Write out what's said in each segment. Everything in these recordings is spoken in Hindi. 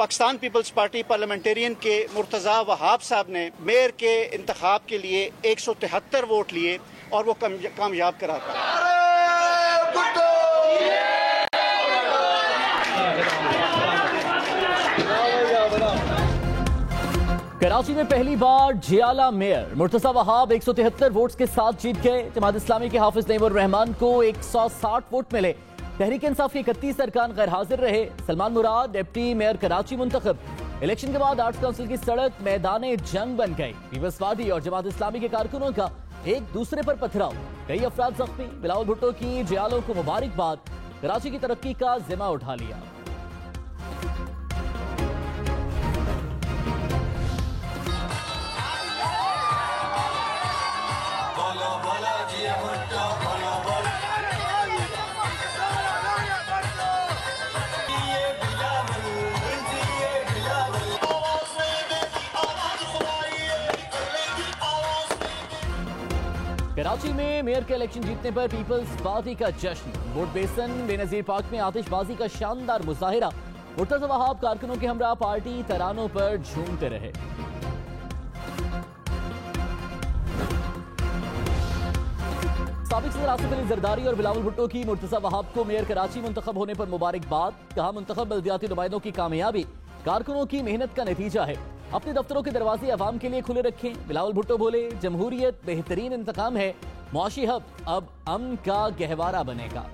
पाकिस्तान पीपल्स पार्टी पार्लियामेंटेरियन के मुर्तज़ा वहाब साहब ने मेयर के इंतखाब के लिए 173 वोट लिए और वो कामयाब करा था। कराची में पहली बार जियाला मेयर मुर्तज़ा वहाब 173 वोट्स के साथ जीत गए। जमात इस्लामी के हाफिज नईमुर रहमान को 160 वोट मिले। तहरीक इंसाफ के 31 अरकान गैर हाजिर रहे। सलमान मुराद डिप्टी मेयर कराची मुंतखब। इलेक्शन के बाद आर्ट्स काउंसिल की सड़क मैदान जंग बन गई। पीपल्स पार्टी और जमात इस्लामी के कारकुनों का एक दूसरे पर पथराव, कई अफराद जख्मी। बिलावल भुट्टो की जियालों को मुबारकबाद, कराची की तरक्की का जिम्मा उठा लिया। कराची में मेयर के इलेक्शन जीतने पर पीपल्स पार्टी का जश्न। वोट बेसन बेनजीर पार्क में आतिशबाजी का शानदार मुजाहिरा। मुर्तज़ा वहाब कारकुनों के हमरा पार्टी तरानों पर झूमते रहे। साबिक सदर आसिफ अली जरदारी और बिलावल भुट्टो की मुर्तज़ा वहाब को मेयर कराची मुंतखब होने पर मुबारकबाद। कहा मुंतखब बल्दियाती नुमाइंदों की कामयाबी कारकुनों की मेहनत का नतीजा है। अपने दफ्तरों के दरवाजे अवाम के लिए खुले रखें। बिलावल भुट्टो बोले, जमहूरियत बेहतरीन इंतकाम है। मुआशी हब अब अमन का गहवारा बनेगा।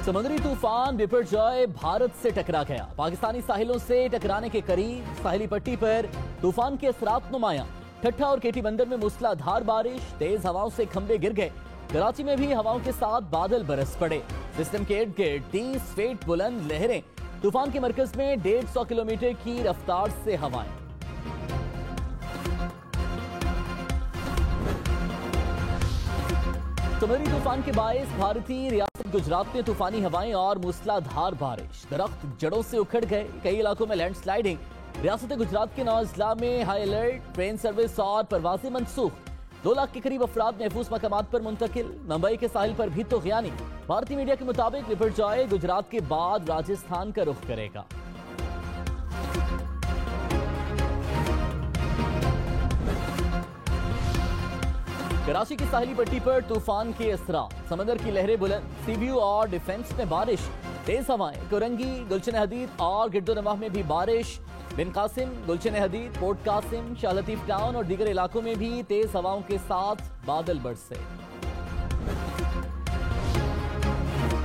समुद्री तूफान बिपरजॉय भारत से टकरा गया। पाकिस्तानी साहिलों से टकराने के करीब साहिली पट्टी पर तूफान के असरात नुमाया। ठट्ठा और केटी बंदर में मूसलाधार बारिश, तेज हवाओं से खंबे गिर गए। कराची में भी हवाओं के साथ बादल बरस पड़े। सिस्टम के इर्द गिर्द 30 फीट बुलंद लहरें। तूफान के मरकज में 150 किलोमीटर की रफ्तार से हवाएं। समुद्री तूफान के बायस भारतीय रियासत गुजरात में तूफानी हवाएं और मूसलाधार बारिश। दरख्त जड़ों से उखड़ गए। कई इलाकों में लैंडस्लाइडिंग। रियासत गुजरात के 9 अजला में हाई अलर्ट। ट्रेन सर्विस और परवाजें मनसूख। 2 लाख के करीब अफराद महफूज मकामात पर मुंतकिल। मुंबई के साहिल पर भी तूफ़ानी। भारतीय मीडिया के मुताबिक बिपरजॉय गुजरात के बाद राजस्थान का रुख करेगा। कराची की साहिली पट्टी पर तूफान के असरा। समंदर की लहरें बुलंद। सी व्यू और डिफेंस में बारिश। तेज हवाएं। कोरंगी, गुलशन हदीद और गिरदोनवाह में भी बारिश। बिन कासिम, गुलशन हदीद, पोर्ट कासिम, शाह लतीफ टाउन और दीगर इलाकों में भी तेज हवाओं के साथ बादल बरसे।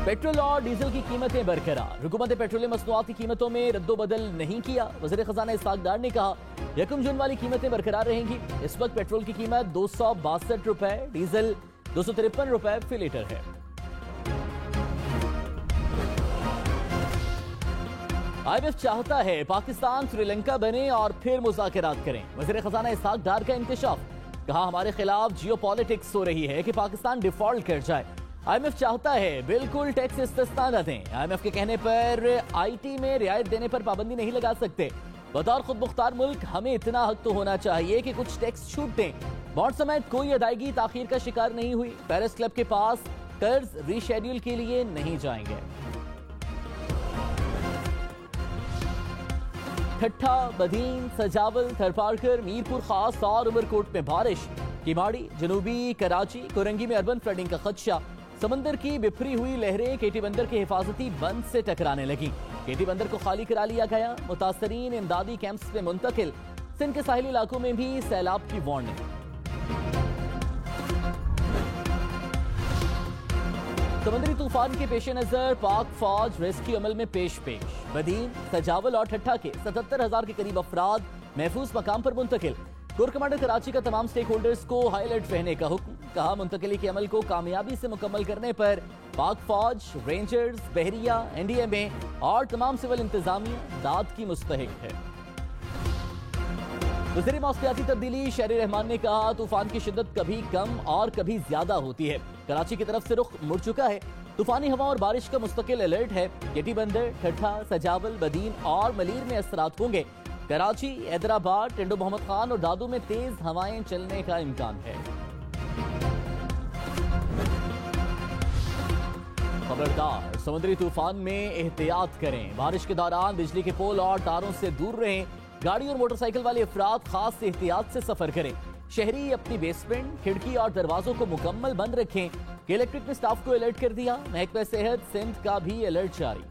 पेट्रोल और डीजल की कीमतें बरकरार। हुकूमत पेट्रोलियम मसनूआत की कीमतों में रद्दोबदल नहीं किया। वज़ीर खजाना इसहाक डार ने कहा, 1 जून वाली कीमतें बरकरार रहेंगी। इस वक्त पेट्रोल की कीमत 262 रुपए, डीजल 253 रुपए फी लीटर है। IMF चाहता है पाकिस्तान श्रीलंका बने और फिर मुज़ाकरात करें। वज़ीर खजाना इसहाक डार का इंकशाफ। कहा, हमारे खिलाफ जियोपॉलिटिक्स हो रही है कि पाकिस्तान डिफॉल्ट कर जाए। IMF चाहता है बिल्कुल टैक्स इस्तेस्ना न दें। IMF के कहने पर IT में रियायत देने पर पाबंदी नहीं लगा सकते। बतौर खुद मुख्तार मुल्क हमें इतना हक तो होना चाहिए कि कुछ टैक्स छूट दें। बॉन्ड समेत कोई अदायगी ताखीर का शिकार नहीं हुई। पेरिस क्लब के पास कर्ज रीशेड्यूल के लिए नहीं जाएंगे। ठट्ठा, बदीन, सजावल, थरपारकर, मीरपुर खास और उमरकोट में बारिश। किमाड़ी, जनूबी कराची, कोरंगी में अर्बन फ्लडिंग का खदशा। समंदर की बिफरी हुई लहरें केटी बंदर के हिफाजती बंद से टकराने लगी। केटी बंदर को खाली करा लिया गया। मुतासरीन इमदादी कैंप्स में मुंतकिल। सिंध के साहिली इलाकों में भी सैलाब की वार्निंग। समुद्री तूफान के पेश नजर पाक फौज रेस्क्यू अमल में पेश। बदीन, सजावल और ठट्ठा के 77,000 के करीब अफराद महफूज मकाम पर मुंतकिल। कोर कमांडर कराची का तमाम स्टेक होल्डर्स को हाई अलर्ट रहने का हुक्म। कहा, मुंतकिली के अमल को कामयाबी से मुकम्मल करने पर पाक फौज, रेंजर्स, बहरिया, NDMA और तमाम सिविल इंतजामिया दाद की मुस्तहिक है। वज़ीर मौसमियाती तब्दीली शहरी रहमान ने कहा, तूफान की शिद्दत कभी कम और कभी ज्यादा होती है। कराची की तरफ से रुख मुड़ चुका है। तूफानी हवा और बारिश का मुस्तकिल अलर्ट है। गेटी बंदर, ठट्ठा, सजावल, बदीन और मलीर में असरात होंगे। कराची, हैदराबाद, टिंडो मोहम्मद खान और दादू में तेज हवाएं चलने का इम्कान है। खबरदार, समुद्री तूफान में एहतियात करें। बारिश के दौरान बिजली के पोल और तारों से दूर रहें। गाड़ी और मोटरसाइकिल वाले अफराद खास एहतियात से सफर करें। शहरी अपनी बेसमेंट, खिड़की और दरवाजों को मुकम्मल बंद रखें। इलेक्ट्रिक ने स्टाफ को अलर्ट कर दिया। महकमा सेहत सिंध का भी अलर्ट जारी।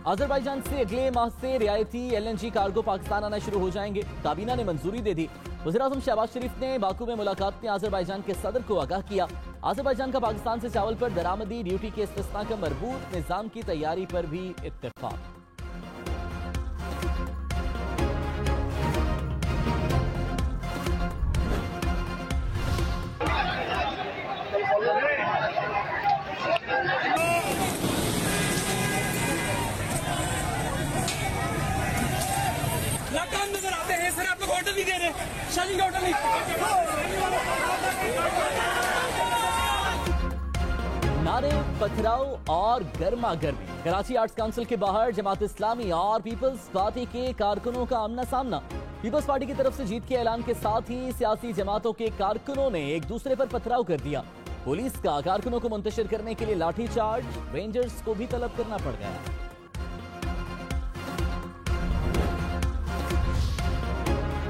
अजरबैजान से अगले माह से रियायती LNG कार्गो पाकिस्तान आना शुरू हो जाएंगे। काबीना ने मंजूरी दे दी। वज़ीर-ए-आज़म शहबाज शरीफ ने बाकू में मुलाकात में अजरबैजान के सदर को आगाह किया। अजरबैजान का पाकिस्तान से चावल पर दरामदी ड्यूटी के इस्तिस्ना का मरबूत निजाम की तैयारी पर भी इत्तेफाक। नजर आते हैं सर, आप लोग होटल नहीं दे रहे, शादी का होटल नहीं। नारे, पथराव और गर्मा गर्मी। कराची आर्ट्स काउंसिल के बाहर जमात इस्लामी और पीपल्स पार्टी के कारकुनों का आमना सामना। पीपल्स पार्टी की तरफ से जीत के ऐलान के साथ ही सियासी जमातों के कारकुनों ने एक दूसरे पर पथराव कर दिया। पुलिस का कारकुनों को मुंतशिर करने के लिए लाठीचार्ज, रेंजर्स को भी तलब करना पड़ गया।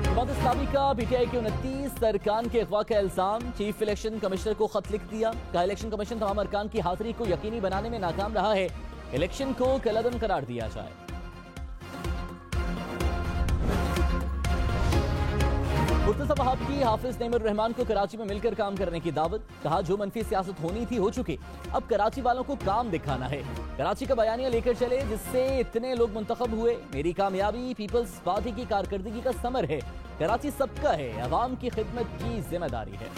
जमात इस्लामी का PTI के 29 अरकान के अगवा का इल्जाम। चीफ इलेक्शन कमिश्नर को खत लिख दिया। कहा इलेक्शन कमीशन तमाम अरकान की हाजिरी को यकीनी बनाने में नाकाम रहा है। इलेक्शन को कलअदम करार दिया जाए। मुर्तज़ा वहाब की हाफिज नईमुर रहमान को कराची में मिलकर काम करने की दावत। कहा जो मनफी सियासत होनी थी हो चुकी, अब कराची वालों को काम दिखाना है। कराची का बयानिया लेकर चले जिससे इतने लोग मुंतखब हुए। मेरी कामयाबी पीपल्स पार्टी की कारकर्दगी का समर है। कराची सबका है, अवाम की खिदमत की जिम्मेदारी है।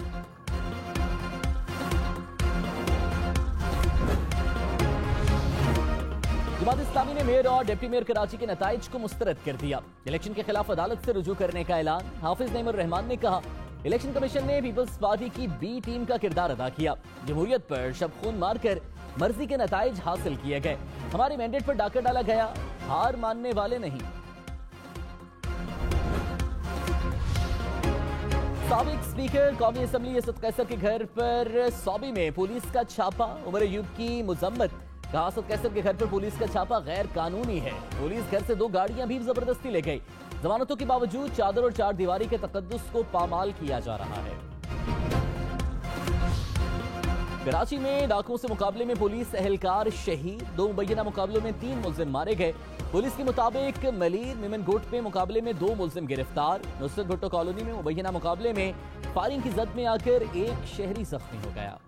जमात इस्लामी ने मेयर और डिप्टी मेयर कराची के नताइज को मुस्तरद कर दिया। इलेक्शन के खिलाफ अदालत से रुजू करने का ऐलान। हाफिज नईमुर रहमान ने कहा इलेक्शन कमीशन ने पीपल्स पार्टी की B टीम का किरदार अदा किया। जमहूरियत पर शब खून मारकर मर्जी के नताइज हासिल किए गए। हमारे मैंडेट पर डाका डाला गया, हार मानने वाले नहीं। साबिक स्पीकर कौमी असम्बली असद कैसर के घर पर सौबी में पुलिस का छापा। उमर अयूब की मुजम्मत। कहा असद कैसर के घर पर पुलिस का छापा गैर कानूनी है। पुलिस घर से 2 गाड़ियां भी जबरदस्ती ले गई। जमानतों के बावजूद चादर और 4 दीवारी के तकद्दुस को पामाल किया जा रहा है। कराची में डाकुओं से मुकाबले में पुलिस एहलकार शहीद। 2 मुबैना मुकाबलों में 3 मुलजिम मारे गए। पुलिस के मुताबिक मलीर मिमनगोट में मुकाबले में 2 मुलजिम गिरफ्तार। नुसरत भुट्टो कॉलोनी में मुबैना मुकाबले में फायरिंग की जद में आकर एक शहरी जख्मी हो गया।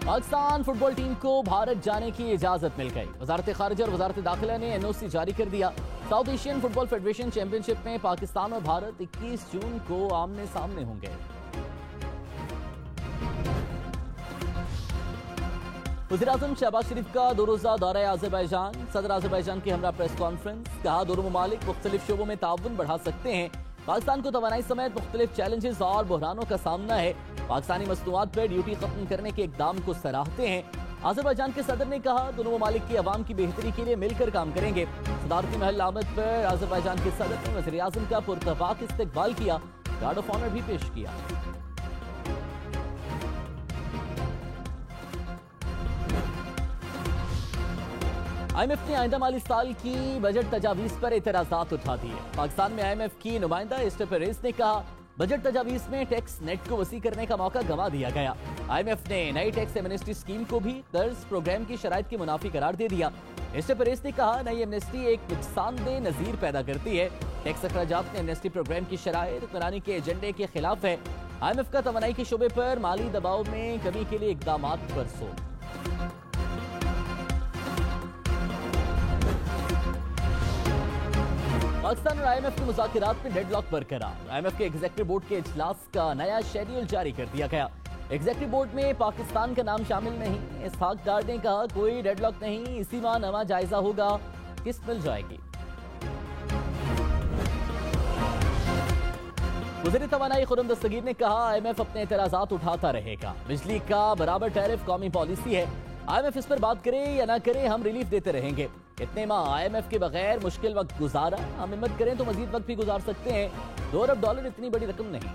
पाकिस्तान फुटबॉल टीम को भारत जाने की इजाजत मिल गई। वजारत खारिजा और वजारत दाखिला ने NOC जारी कर दिया। South Asian football federation championship में पाकिस्तान और भारत 21 जून को आमने सामने होंगे। वज़ीर-ए-आज़म शहबाज शरीफ का 2 रोज़ा दौरा अज़रबैजान। सदर अज़रबैजान की हमरा प्रेस कॉन्फ्रेंस। कहा दोनों ममालिक मुख्तलिफ शोबों में ताउन बढ़ा सकते हैं। पाकिस्तान को तवानाई समेत मुख्तलिफ चैलेंजेस और बहरानों का सामना है। पाकिस्तानी मसनूआत पर ड्यूटी खत्म करने के इकदाम को सराहते हैं। अज़रबैजान के सदर ने कहा दोनों ममालिक की आवाम की बेहतरी के लिए मिलकर काम करेंगे। सदारती महल आमद पर अज़रबैजान के सदर ने वज़ीर-ए-आज़म का पुरतफाक इस्तकबाल किया। गार्ड ऑफ ऑनर भी पेश किया। IMF ने आइंदा माली साल की बजट तजावीज पर एतराजात उठा दिए। पाकिस्तान में IMF की नुमाइंदा एस्टर पेरेज ने कहा बजट तजावीज में टैक्स नेट को वसी करने का मौका गंवा दिया गया। IMF ने नई टैक्स एमनेस्टी स्कीम को भी कर्ज प्रोग्राम की शराइत की मुनाफी करार दे दिया। एस्टर पेरेज ने कहा नई एमनेस्टी एक नुकसानदेह नजीर पैदा करती है। टैक्स अखराजात में एमनेस्टी प्रोग्राम की शराइत हुक्मरानी के एजेंडे के खिलाफ है। IMF का तवानाई के शोबे पर माली दबाव में कमी के लिए इकदाम पर जोर। पाकिस्तान और IMF के मुज़ाकरात में डेडलॉक बरकरार। IMF के एग्जीक्यूटिव बोर्ड के इजलास का नया शेड्यूल जारी कर दिया गया। एग्जीक्यूटिव बोर्ड में पाकिस्तान का नाम शामिल नहीं। इसहाक डार ने कहा कोई डेडलॉक नहीं, इसी माह नवा जायजा होगा, किस्त मिल जाएगी। वज़ीर तवानाई खुर्रम दस्तगीर ने कहा IMF अपने एतराज़ात उठाता रहेगा। बिजली का बराबर टैरिफ कौमी पॉलिसी है। IMF इस पर बात करे या ना करे, हम रिलीफ देते रहेंगे। इतने माह IMF के बगैर मुश्किल वक्त गुजारा, हम हिम्मत करें तो मजीद वक्त भी गुजार सकते हैं। $2 अरब इतनी बड़ी रकम नहीं।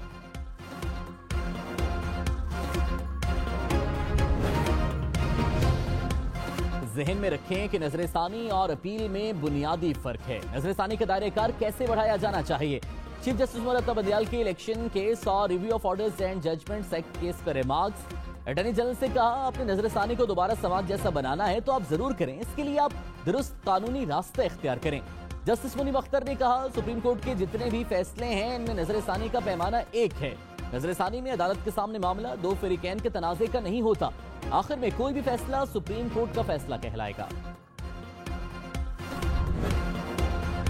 ज़हन में रखें कि नजरसानी और अपील में बुनियादी फर्क है। नजरसानी का दायरे कार कैसे बढ़ाया जाना चाहिए। चीफ जस्टिस मुरत्ता बंदियाल के इलेक्शन केस और review of orders and judgments act case पर रिमार्क्स। अटॉर्नी जनरल से कहा, अपने नजरसानी को दोबारा समाज जैसा बनाना है तो आप जरूर करें, इसके लिए आप दुरुस्त कानूनी रास्ता इख्तियार करें। जस्टिस मुनीब अख्तर ने कहा, सुप्रीम कोर्ट के जितने भी फैसले हैं इनमें नजरसानी का पैमाना एक है। नजरसानी में अदालत के सामने मामला दो फरीकैन के तनाज़े का नहीं होता। आखिर में कोई भी फैसला सुप्रीम कोर्ट का फैसला कहलाएगा।